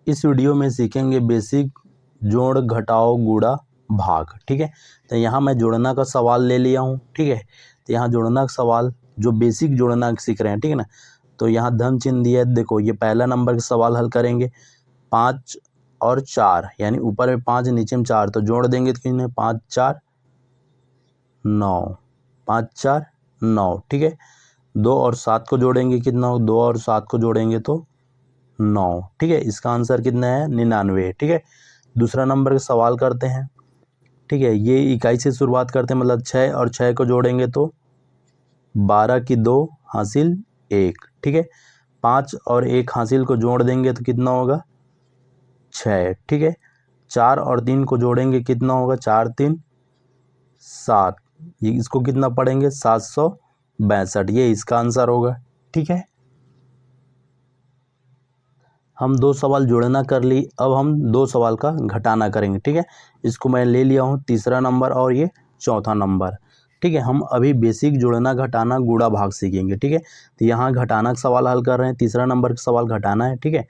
इस वीडियो में सीखेंगे बेसिक जोड़ घटाओ गुणा भाग। ठीक है, तो यहाँ मैं जोड़ना का सवाल ले लिया हूँ। ठीक है, तो यहाँ जोड़ना का सवाल जो बेसिक जोड़ना सीख रहे हैं, ठीक है ना। तो यहाँ धन चिन्ह दिया है, देखो ये पहला नंबर का सवाल हल करेंगे। 5 और 4 यानी ऊपर में 5 नीचे में 4, तो जोड़ देंगे तो कितने 5 4 9, 5 4 9। ठीक है, 2 और 7 को जोड़ेंगे कितना हो, 2 और 7 को जोड़ेंगे तो 9। ठीक है, इसका आंसर कितना है 99। ठीक है, दूसरा नंबर का सवाल करते हैं। ठीक है, ये इकाई से शुरुआत करते हैं, मतलब 6 और 6 को जोड़ेंगे तो 12 की 2 हासिल 1। ठीक है, 5 और 1 हासिल को जोड़ देंगे तो कितना होगा 6। ठीक है, 4 और 3 को जोड़ेंगे कितना होगा 4 3 7। ये इसको कितना पढ़ेंगे 762, ये इसका आंसर होगा। ठीक है, हम 2 सवाल जोड़ना कर ली, अब हम 2 सवाल का घटाना करेंगे। ठीक है, इसको मैं ले लिया हूँ तीसरा नंबर और ये चौथा नंबर। ठीक है, हम अभी बेसिक जोड़ना घटाना गुणा भाग सीखेंगे। ठीक है, तो यहाँ घटाना का सवाल हल कर रहे हैं, तीसरा नंबर का सवाल घटाना है। ठीक है,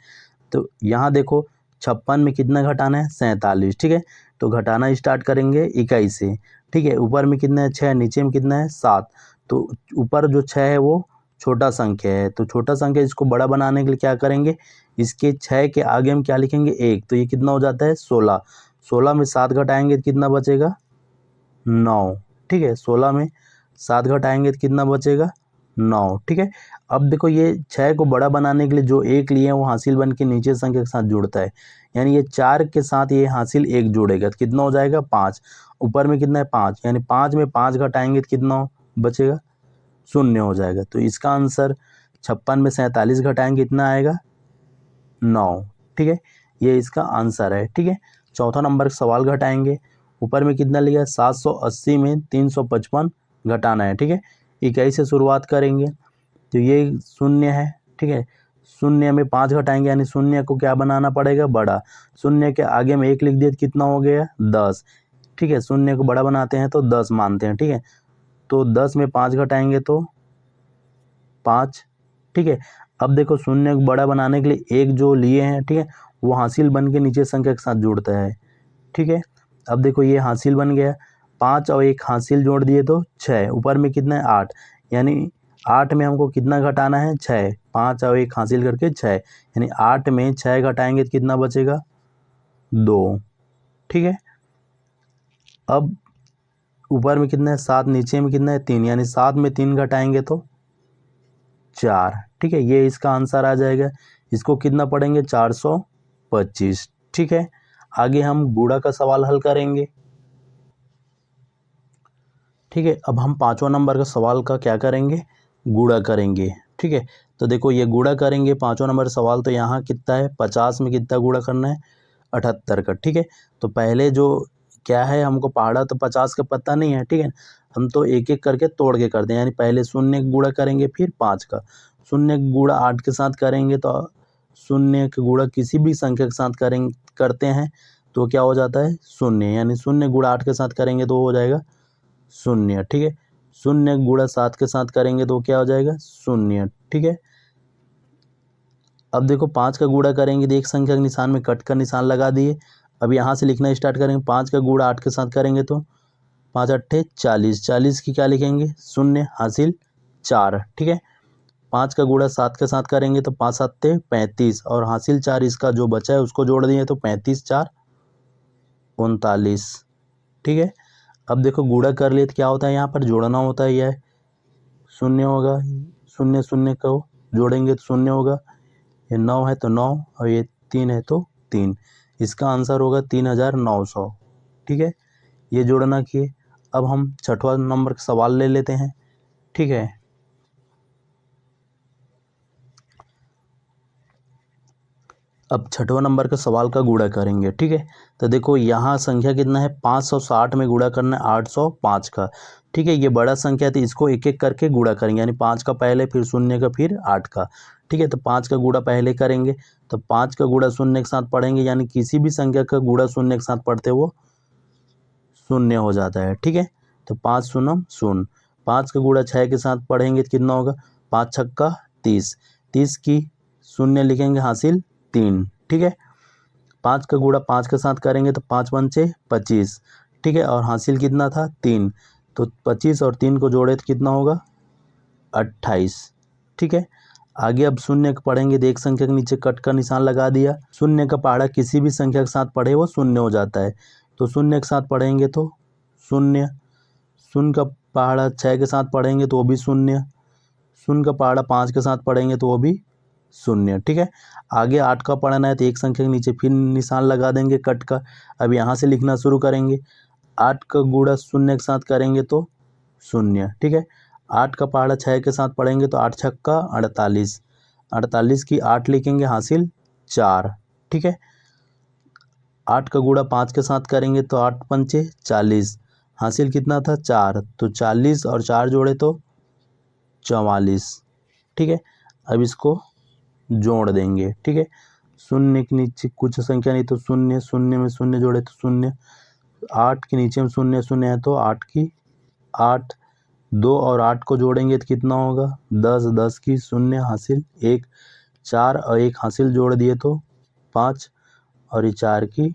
तो यहाँ देखो 56 में कितना घटाना है 47। ठीक है, तो घटाना स्टार्ट करेंगे इकाई से। ठीक है, ऊपर में कितना है 6, नीचे में कितना है 7, तो ऊपर जो 6 है वो छोटा संख्या है, तो छोटा संख्या इसको बड़ा बनाने के लिए क्या करेंगे, इसके 6 के आगे हम क्या लिखेंगे 1, तो ये कितना हो जाता है 16। 16 में 7 घटाएंगे तो कितना बचेगा 9। ठीक है, 16 में 7 घटाएंगे तो कितना बचेगा 9। ठीक है, अब देखो ये 6 को बड़ा बनाने के लिए जो 1 लिए हैं वो हासिल बन के नीचे संख्या के साथ जुड़ता है, यानी ये 4 के साथ ये हासिल 1 जोड़ेगा तो कितना हो जाएगा 5। ऊपर में कितना है 5, यानी 5 में 5 घटाएंगे तो कितना बचेगा 0 हो जाएगा। तो इसका आंसर 56 में 47 घटाएंगे कितना आएगा 9। ठीक है, ये इसका आंसर है। ठीक है, चौथा नंबर का सवाल घटाएंगे। ऊपर में कितना लिया 780 में 355 घटाना है। ठीक है, इकाई से शुरुआत करेंगे तो ये 0 है। ठीक है, 0 में 5 घटाएंगे यानी 0 को क्या बनाना पड़ेगा बड़ा, 0 के आगे में 1 लिख दिया तो कितना हो गया 10। ठीक है, 0 को बड़ा बनाते हैं तो 10 मानते हैं। ठीक है, तो 10 में 5 घटाएंगे तो 5। ठीक है, अब देखो 0 को बड़ा बनाने के लिए 1 जो लिए हैं, ठीक है, वो हासिल बन के नीचे संख्या के साथ जुड़ता है। ठीक है, अब देखो ये हासिल बन गया, 5 और 1 हासिल जोड़ दिए तो 6। ऊपर में कितना है 8, यानी 8 में हमको कितना घटाना है 6, 5 और 1 हासिल करके 6, यानी 8 में 6 घटाएंगे तो कितना बचेगा 2। ठीक है, अब ऊपर में कितना है 7, नीचे में कितना है 3, यानी 7 में 3 घटाएंगे तो 4। ठीक है, ये इसका आंसर आ जाएगा। इसको कितना पढ़ेंगे 425। ठीक है, आगे हम गुणा का सवाल हल करेंगे। ठीक है, अब हम 5वां नंबर का सवाल का क्या करेंगे गुणा करेंगे। ठीक है, तो देखो ये गुणा करेंगे 5वां नंबर सवाल, तो यहाँ कितना है 50 में कितना गुणा करना है 78 का। ठीक है, तो पहले जो क्या है हमको पहाड़ा तो 50 का पता नहीं है। ठीक है, हम तो एक एक करके तोड़ के करते हैं, यानी पहले 0 का गुणा करेंगे फिर 5 का। 0 का गुणा 8 के साथ करेंगे तो 0 का गुणा किसी भी संख्या के साथ करते हैं तो क्या हो जाता है 0, यानी 0 गुणा 8 के साथ करेंगे तो हो जाएगा 0। ठीक है, 0 गुणा 7 के साथ करेंगे तो क्या हो जाएगा 0। ठीक है, अब देखो 5 का गुणा करेंगे तो एक संख्या के निशान में कट का निशान लगा दिए। अब यहाँ से लिखना स्टार्ट करेंगे, 5 का गुणा 8 के साथ करेंगे तो 5 8 40, 40 की क्या लिखेंगे 0 हासिल 4। ठीक है, 5 का गुणा 7 के साथ करेंगे तो 5 7 35 और हासिल 4, इसका जो बचा है उसको जोड़ दिए तो 35 4 39। ठीक है, अब देखो गुणा कर लिए तो क्या होता है यहाँ पर जोड़ना होता है, यह 0 होगा, 0 0 को जोड़ेंगे तो 0 होगा, ये 9 है तो 9 और ये 3 है तो 3, इसका आंसर होगा 3900। ठीक है, ये जोड़ना किए। अब हम 6वां नंबर का सवाल ले लेते हैं। ठीक है, अब 6वां नंबर का सवाल का गुणा करेंगे। ठीक है, तो देखो यहाँ संख्या कितना है 560 में गुणा करना है 805 का। ठीक है, ये बड़ा संख्या है तो इसको एक एक करके गुणा करेंगे, यानी 5 का पहले फिर 0 का फिर 8 का। ठीक है, तो 5 का गुणा पहले करेंगे तो 5 का गुणा 0 के साथ पढ़ेंगे, यानी किसी भी संख्या का गुणा 0 के साथ पढ़ते वो 0 हो जाता है। ठीक है, तो 5 0 0। 5 का गुणा 6 के साथ पढ़ेंगे तो कितना होगा 5 6 30, 30 की 0 लिखेंगे हासिल 3। ठीक है, 5 का गुणा 5 के साथ करेंगे तो 5 पंचे 25, ठीक है, और हासिल कितना था 3, तो 25 और 3 को जोड़े तो कितना होगा 28, ठीक है। आगे अब शून्य पढ़ेंगे तो एक संख्या के नीचे कट का निशान लगा दिया। शून्य का पहाड़ा किसी भी संख्या के साथ पढ़े वो शून्य हो जाता है, तो शून्य के साथ पढ़ेंगे तो शून्य। शून्य का पहाड़ा 6 के साथ पढ़ेंगे तो वो भी शून्य। शून्य का पहाड़ा 5 के साथ पढ़ेंगे तो वो भी शून्य, ठीक है। आगे 8 का पढ़ना है तो एक संख्या के नीचे फिर निशान लगा देंगे कट का। अब यहाँ से लिखना शुरू करेंगे। 8 का गुणा शून्य के साथ करेंगे तो शून्य, ठीक है। 8 का पहाड़ा 6 के साथ पढ़ेंगे तो 8 छक्का 48, 48 की 8 लिखेंगे हासिल 4, ठीक है। 8 का गुणा 5 के साथ करेंगे तो 8 पंचे 40, हासिल कितना था 4, तो 40 और 4 जोड़े तो 44, ठीक है। अब इसको जोड़ देंगे, ठीक है। शून्य के नीचे कुछ संख्या नहीं तो शून्य, शून्य में शून्य जोड़े तो शून्य। 8 के नीचे में शून्य शून्य है तो 8 की 8, 2 और 8 को जोड़ेंगे तो कितना होगा 10, 10 की शून्य हासिल 1, 4 और 1 हासिल जोड़ दिए तो 5 और ये 4 की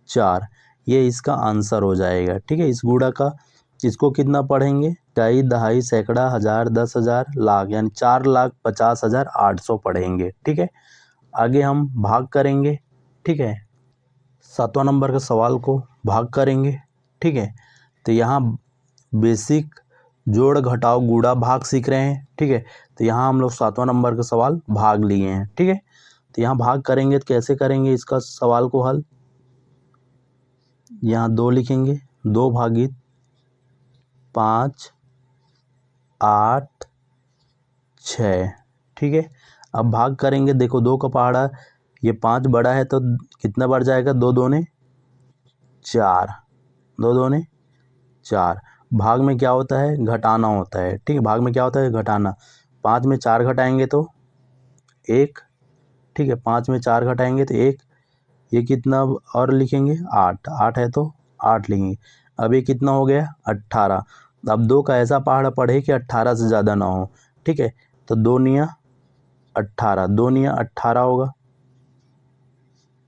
4, ये इसका आंसर हो जाएगा, ठीक है। इस गुणा का इसको कितना पढ़ेंगे ढाई, दहाई, सैकड़ा, हज़ार, 10,000, लाख, यानी 4,50,800 पढ़ेंगे, ठीक है। आगे हम भाग करेंगे, ठीक है। 7वां नंबर के सवाल को भाग करेंगे, ठीक है। तो यहाँ बेसिक जोड़ घटाओ गुणा भाग सीख रहे हैं, ठीक है। तो यहाँ हम लोग 7वां नंबर का सवाल भाग लिए हैं, ठीक है। तो यहाँ भाग करेंगे तो कैसे करेंगे इसका सवाल को हल, यहाँ 2 लिखेंगे, 2 भागित 5, 8, 6, ठीक है। अब भाग करेंगे, देखो 2 का पहाड़ा ये 5 बड़ा है तो कितना बढ़ जाएगा 2 दूने 4, 2 दूने 4। भाग में क्या होता है घटाना होता है, ठीक है। भाग में क्या होता है घटाना। 5 में 4 घटाएंगे तो 1, ठीक है। 5 में 4 घटाएंगे तो 1, ये कितना और लिखेंगे 8, 8 है तो 8 लिखेंगे। अब ये कितना हो गया 18। अब 2 का ऐसा पहाड़ा पढ़े कि 18 से ज़्यादा ना हो, ठीक है। तो 2 निया 18, 2 निया 18 होगा,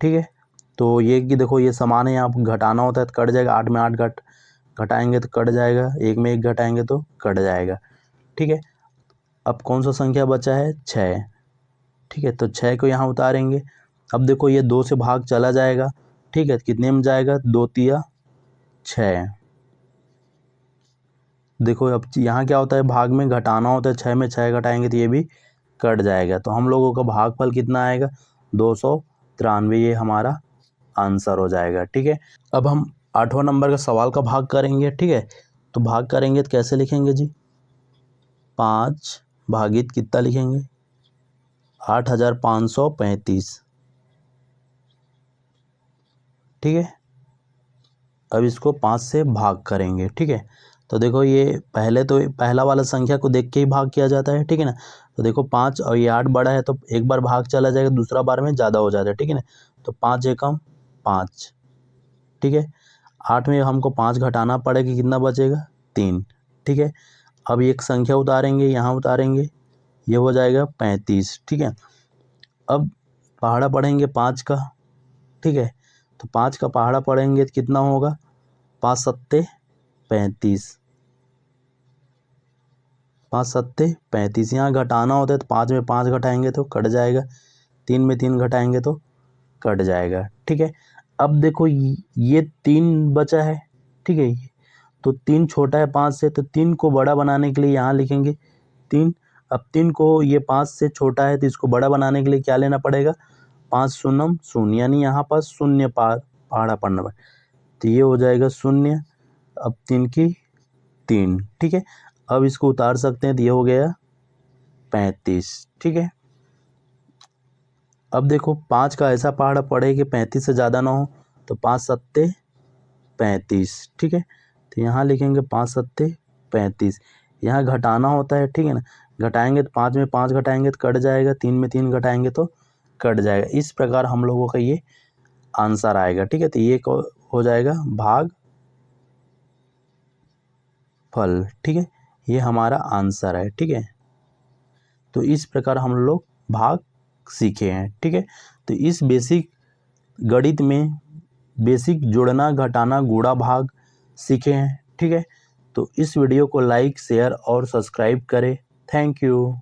ठीक है। तो ये कि देखो ये समान है, यहाँ घटाना होता है तो कट जाएगा, 8 में 8 घटाएंगे तो कट जाएगा, 1 में 1 घटाएंगे तो कट जाएगा, ठीक है। अब कौन सा संख्या बचा है 6, ठीक है। तो 6 को यहाँ उतारेंगे। अब देखो ये 2 से भाग चला जाएगा, ठीक है। कितने में जाएगा 2 तिया 6। देखो अब यहाँ क्या होता है भाग में घटाना होता है, 6 में 6 घटाएंगे तो ये भी कट जाएगा। तो हम लोगों का भागफल कितना आएगा 293, ये हमारा आंसर हो जाएगा, ठीक है। अब हम 8वां नंबर का सवाल का भाग करेंगे, ठीक है। तो भाग करेंगे तो कैसे लिखेंगे जी 5 भागित कितना लिखेंगे 8,535, ठीक है। अब इसको 5 से भाग करेंगे, ठीक है। तो देखो ये पहले तो पहला वाला संख्या को देख के ही भाग किया जाता है, ठीक है ना। तो देखो 5 और ये 8 बड़ा है तो एक बार भाग चला जाएगा, दूसरा बार में ज़्यादा हो जाता है, ठीक है ना। तो 5 एकम 5, ठीक है। 8 में हमको 5 घटाना पड़ेगा, कितना बचेगा 3, ठीक है। अब एक संख्या उतारेंगे, यहाँ उतारेंगे, ये हो जाएगा 35, ठीक है। अब पहाड़ा पढ़ेंगे 5 का, ठीक है। तो 5 का पहाड़ा पढ़ेंगे तो कितना होगा 5 सत्ते 35, 5 सत्ते 35, यहाँ घटाना होता है तो 5 में 5 घटाएंगे तो कट जाएगा, 3 में 3 घटाएंगे तो कट जाएगा, ठीक है। अब देखो ये 3 बचा है, ठीक है। तो 3 छोटा है 5 से, तो 3 को बड़ा बनाने के लिए यहाँ लिखेंगे 3। अब 3 को ये 5 से छोटा है तो इसको बड़ा बनाने के लिए क्या लेना पड़ेगा 5 शून्यम शून्य, यानी यहाँ पर शून्य पहाड़ा पढ़ना पड़ेगा, तो ये हो जाएगा 0। अब 3 की 3, ठीक है। अब इसको उतार सकते हैं तो ये हो गया 35, ठीक है। अब देखो 5 का ऐसा पहाड़ा पड़े कि 35 से ज़्यादा ना हो, तो 5 सत्ते 35, ठीक है। तो यहाँ लिखेंगे 5 सत्ते 35, यहाँ घटाना होता है, ठीक है ना। घटाएंगे तो 5 में 5 घटाएंगे तो कट जाएगा, 3 में 3 घटाएंगे तो कट जाएगा। इस प्रकार हम लोगों का ये आंसर आएगा, ठीक है। तो ये हो जाएगा भाग फल, ठीक है। ये हमारा आंसर है, ठीक है। तो इस प्रकार हम लोग भाग सीखे हैं, ठीक है। तो इस बेसिक गणित में बेसिक जोड़ना घटाना गुणा भाग सीखे हैं। ठीक है, तो इस वीडियो को लाइक शेयर और सब्सक्राइब करें। Thank you.